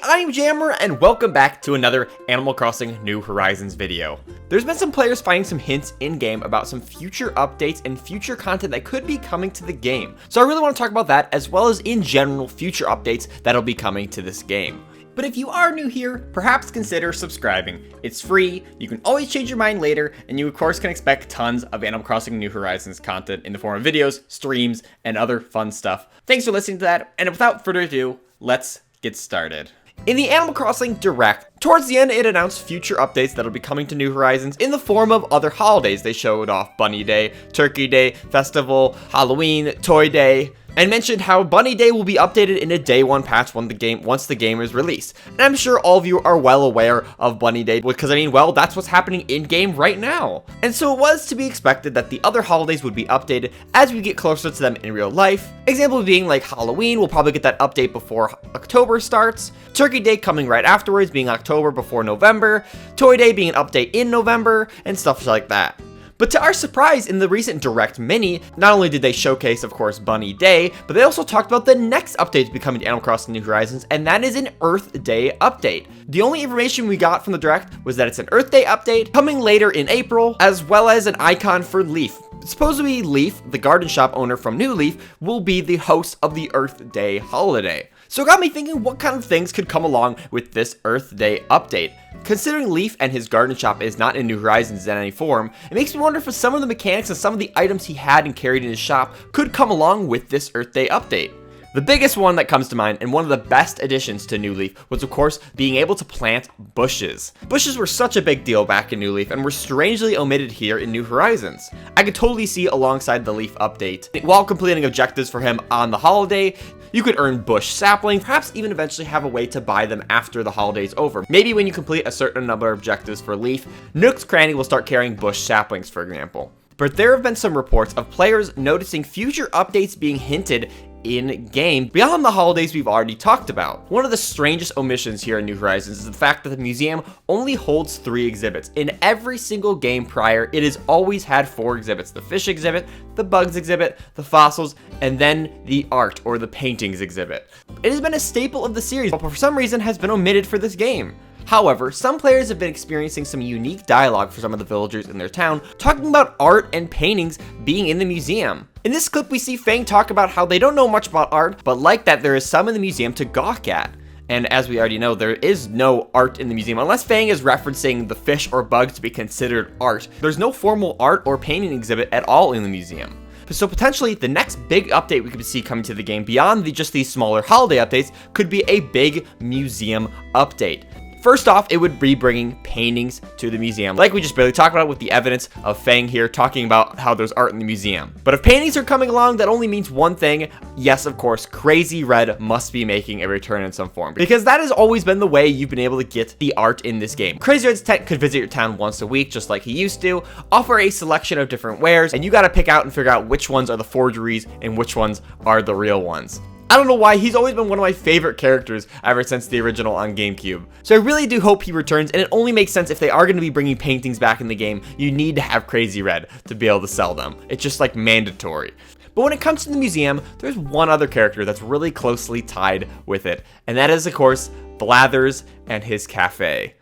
I'm Jammer, and welcome back to another Animal Crossing New Horizons video. There's been some players finding some hints in-game about some future updates and future content that could be coming to the game. So I really want to talk about that, as well as in general future updates that'll be coming to this game. But if you are new here, perhaps consider subscribing. It's free, you can always change your mind later, and you of course can expect tons of Animal Crossing New Horizons content in the form of videos, streams, and other fun stuff. Thanks for listening to that, and without further ado, let's get started. In the Animal Crossing Direct, towards the end it announced future updates that'll be coming to New Horizons in the form of other holidays. They showed off Bunny Day, Turkey Day, Festival, Halloween, Toy Day, and mentioned how Bunny Day will be updated in a day one patch once the game is released. And I'm sure all of you are well aware of Bunny Day, because well, that's what's happening in game right now. And so it was to be expected that the other holidays would be updated as we get closer to them in real life. Example being like Halloween, we'll probably get that update before October starts. Turkey Day coming right afterwards, being October before November. Toy Day being an update in November, and stuff like that. But to our surprise, in the recent Direct Mini, not only did they showcase, of course, Bunny Day, but they also talked about the next update to be coming to Animal Crossing New Horizons, and that is an Earth Day update. The only information we got from the Direct was that it's an Earth Day update coming later in April, as well as an icon for Leaf. Supposedly Leaf, the garden shop owner from New Leaf, will be the host of the Earth Day holiday. So it got me thinking what kind of things could come along with this Earth Day update. Considering Leaf and his garden shop is not in New Horizons in any form, it makes me wonder if some of the mechanics and some of the items he had and carried in his shop could come along with this Earth Day update. The biggest one that comes to mind, and one of the best additions to New Leaf, was of course being able to plant bushes. Bushes were such a big deal back in New Leaf and were strangely omitted here in New Horizons. I could totally see alongside the Leaf update, while completing objectives for him on the holiday, you could earn bush sapling, perhaps even eventually have a way to buy them after the holiday's over. Maybe when you complete a certain number of objectives for Leaf, Nook's Cranny will start carrying bush saplings, for example. But there have been some reports of players noticing future updates being hinted in-game beyond the holidays we've already talked about. One of the strangest omissions here in New Horizons is the fact that the museum only holds 3 exhibits. In every single game prior, it has always had 4 exhibits: the fish exhibit, the bugs exhibit, the fossils, and then the art or the paintings exhibit. It has been a staple of the series, but for some reason has been omitted for this game. However, some players have been experiencing some unique dialogue for some of the villagers in their town, talking about art and paintings being in the museum. In this clip, we see Fang talk about how they don't know much about art, but like that there is some in the museum to gawk at. And as we already know, there is no art in the museum, unless Fang is referencing the fish or bugs to be considered art. There's no formal art or painting exhibit at all in the museum. So potentially, the next big update we could see coming to the game, beyond just these smaller holiday updates, could be a big museum update. First off, it would be bringing paintings to the museum, like we just barely talked about with the evidence of Fang here talking about how there's art in the museum. But if paintings are coming along, that only means one thing. Yes, of course, Crazy Red must be making a return in some form, because that has always been the way you've been able to get the art in this game. Crazy Red's tech could visit your town once a week, just like he used to, offer a selection of different wares, and you gotta pick out and figure out which ones are the forgeries and which ones are the real ones. I don't know why, he's always been one of my favorite characters ever since the original on GameCube. So I really do hope he returns, and it only makes sense if they are going to be bringing paintings back in the game, you need to have Crazy Red to be able to sell them. It's just like mandatory. But when it comes to the museum, there's one other character that's really closely tied with it, and that is of course Blathers and his cafe.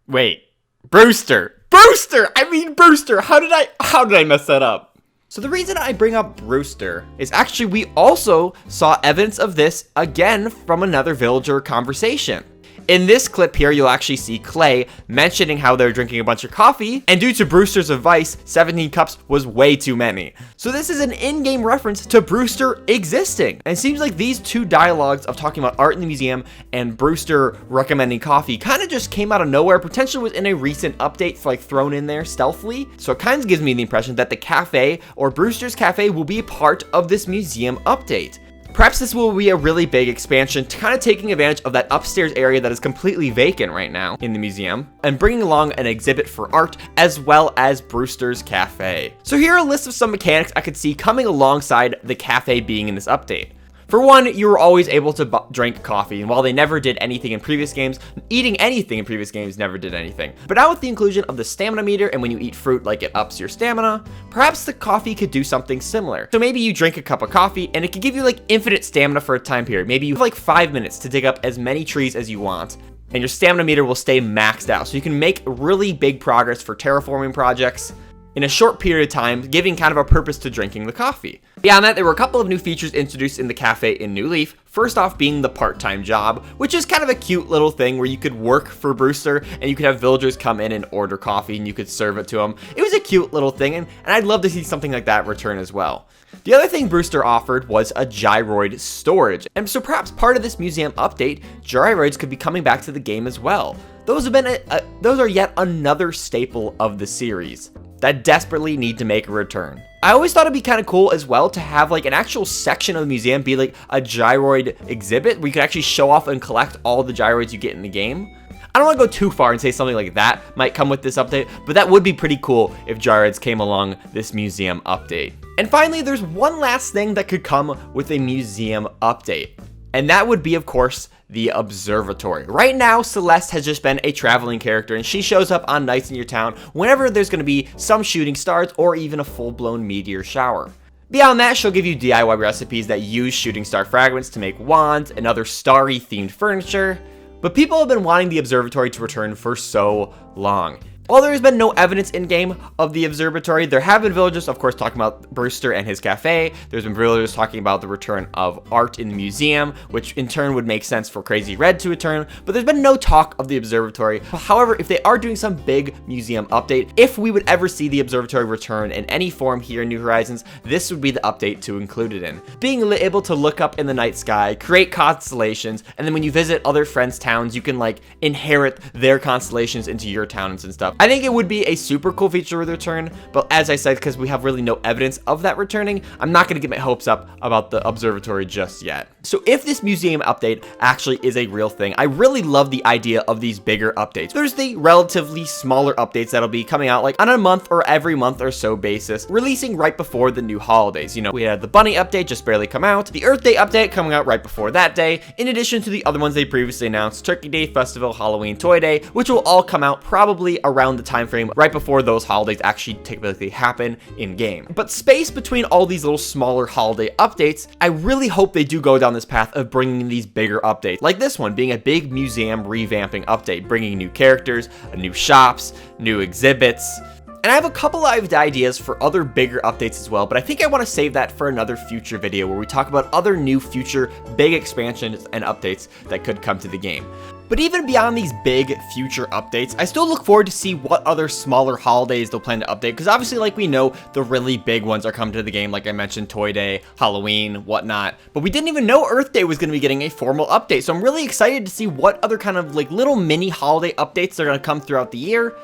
Wait, Brewster! Brewster! How did I mess that up? So the reason I bring up Brewster is actually we also saw evidence of this again from another villager conversation. In this clip here, you'll actually see Clay mentioning how they're drinking a bunch of coffee, and due to Brewster's advice, 17 cups was way too many. So this is an in-game reference to Brewster existing. And it seems like these two dialogues of talking about art in the museum and Brewster recommending coffee kind of just came out of nowhere, potentially was in a recent update thrown in there stealthily. So it kind of gives me the impression that the cafe or Brewster's cafe will be a part of this museum update. Perhaps this will be a really big expansion, kind of taking advantage of that upstairs area that is completely vacant right now in the museum, and bringing along an exhibit for art, as well as Brewster's Cafe. So here are a list of some mechanics I could see coming alongside the cafe being in this update. For one, you were always able to drink coffee, and while they never did anything in previous games, eating anything in previous games never did anything. But now with the inclusion of the stamina meter, and when you eat fruit, like it ups your stamina, perhaps the coffee could do something similar. So maybe you drink a cup of coffee, and it could give you like infinite stamina for a time period. Maybe you have like 5 minutes to dig up as many trees as you want, and your stamina meter will stay maxed out. So you can make really big progress for terraforming projects in a short period of time, giving kind of a purpose to drinking the coffee. Beyond that, there were a couple of new features introduced in the cafe in New Leaf. First off being the part-time job, which is kind of a cute little thing where you could work for Brewster and you could have villagers come in and order coffee and you could serve it to them. It was a cute little thing, and I'd love to see something like that return as well. The other thing Brewster offered was a gyroid storage, and so perhaps part of this museum update, gyroids could be coming back to the game as well. Those are yet another staple of the series that desperately need to make a return. I always thought it'd be kind of cool as well to have like an actual section of the museum be like a gyroid exhibit where you could actually show off and collect all the gyroids you get in the game. I don't want to go too far and say something like that might come with this update, but that would be pretty cool if gyroids came along this museum update. And finally, there's one last thing that could come with a museum update, and that would be, of course, the observatory. Right now, Celeste has just been a traveling character, and she shows up on nights in your town whenever there's going to be some shooting stars or even a full-blown meteor shower. Beyond that, she'll give you DIY recipes that use shooting star fragments to make wands and other starry themed furniture, but people have been wanting the observatory to return for so long. While there has been no evidence in-game of the observatory, there have been villagers, of course, talking about Brewster and his cafe. There's been villagers talking about the return of art in the museum, which in turn would make sense for Crazy Red to return, but there's been no talk of the observatory. However, if they are doing some big museum update, if we would ever see the observatory return in any form here in New Horizons, this would be the update to include it in. Being able to look up in the night sky, create constellations, and then when you visit other friends' towns, you can like inherit their constellations into your towns and stuff. I think it would be a super cool feature with return, but as I said, because we have really no evidence of that returning, I'm not going to get my hopes up about the observatory just yet. So if this museum update actually is a real thing, I really love the idea of these bigger updates. There's the relatively smaller updates that'll be coming out like on a month or every month or so basis, releasing right before the new holidays. You know, we had the Bunny update just barely come out, the Earth Day update coming out right before that day, in addition to the other ones they previously announced, Turkey Day, Festival, Halloween, Toy Day, which will all come out probably around the time frame right before those holidays actually typically happen in game. But space between all these little smaller holiday updates, I really hope they do go down this path of bringing these bigger updates, like this one being a big museum revamping update, bringing new characters, new shops, new exhibits. And I have a couple of ideas for other bigger updates as well, but I think I want to save that for another future video where we talk about other new future big expansions and updates that could come to the game. But even beyond these big future updates, I still look forward to see what other smaller holidays they'll plan to update, because obviously, like we know, the really big ones are coming to the game, like I mentioned, Toy Day, Halloween, whatnot. But we didn't even know Earth Day was going to be getting a formal update, so I'm really excited to see what other kind of like little mini holiday updates are going to come throughout the year.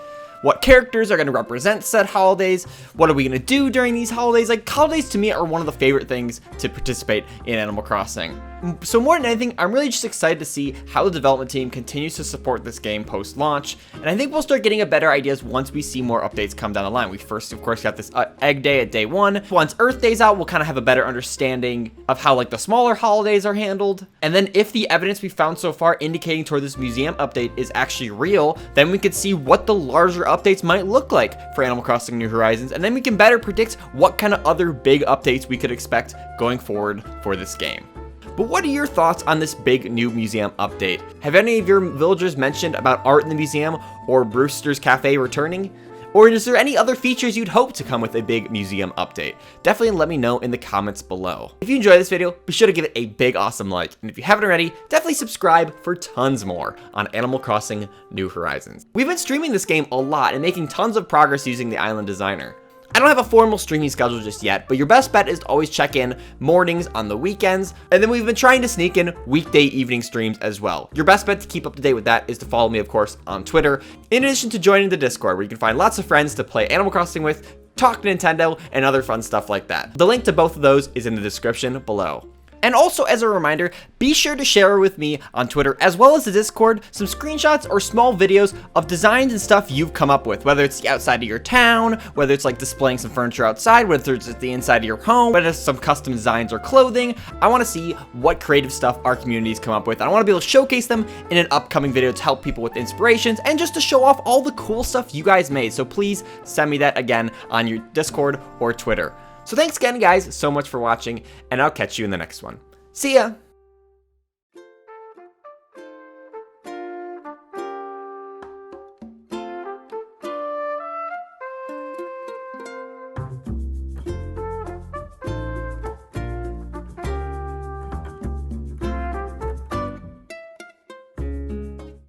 What characters are going to represent said holidays? What are we going to do during these holidays? Like, holidays to me are one of the favorite things to participate in Animal Crossing. So more than anything, I'm really just excited to see how the development team continues to support this game post-launch, and I think we'll start getting a better ideas once we see more updates come down the line. We first, of course, got this Egg Day at day 1. Once Earth Day's out, we'll kind of have a better understanding of how like the smaller holidays are handled, and then if the evidence we found so far indicating toward this museum update is actually real, then we could see what the larger updates might look like for Animal Crossing New Horizons, and then we can better predict what kind of other big updates we could expect going forward for this game. But what are your thoughts on this big new museum update? Have any of your villagers mentioned about art in the museum or Brewster's Cafe returning? Or is there any other features you'd hope to come with a big museum update? Definitely let me know in the comments below. If you enjoyed this video, be sure to give it a big awesome like. And if you haven't already, definitely subscribe for tons more on Animal Crossing New Horizons. We've been streaming this game a lot and making tons of progress using the Island Designer. I don't have a formal streaming schedule just yet, but your best bet is to always check in mornings on the weekends, and then we've been trying to sneak in weekday evening streams as well. Your best bet to keep up to date with that is to follow me, of course, on Twitter, in addition to joining the Discord, where you can find lots of friends to play Animal Crossing with, talk Nintendo, and other fun stuff like that. The link to both of those is in the description below. And also, as a reminder, be sure to share with me on Twitter as well as the Discord some screenshots or small videos of designs and stuff you've come up with, whether it's the outside of your town, whether it's like displaying some furniture outside, whether it's at the inside of your home, whether it's some custom designs or clothing. I want to see what creative stuff our communities come up with. I want to be able to showcase them in an upcoming video to help people with inspirations and just to show off all the cool stuff you guys made. So please send me that again on your Discord or Twitter. So thanks again, guys, so much for watching, and I'll catch you in the next one. See ya!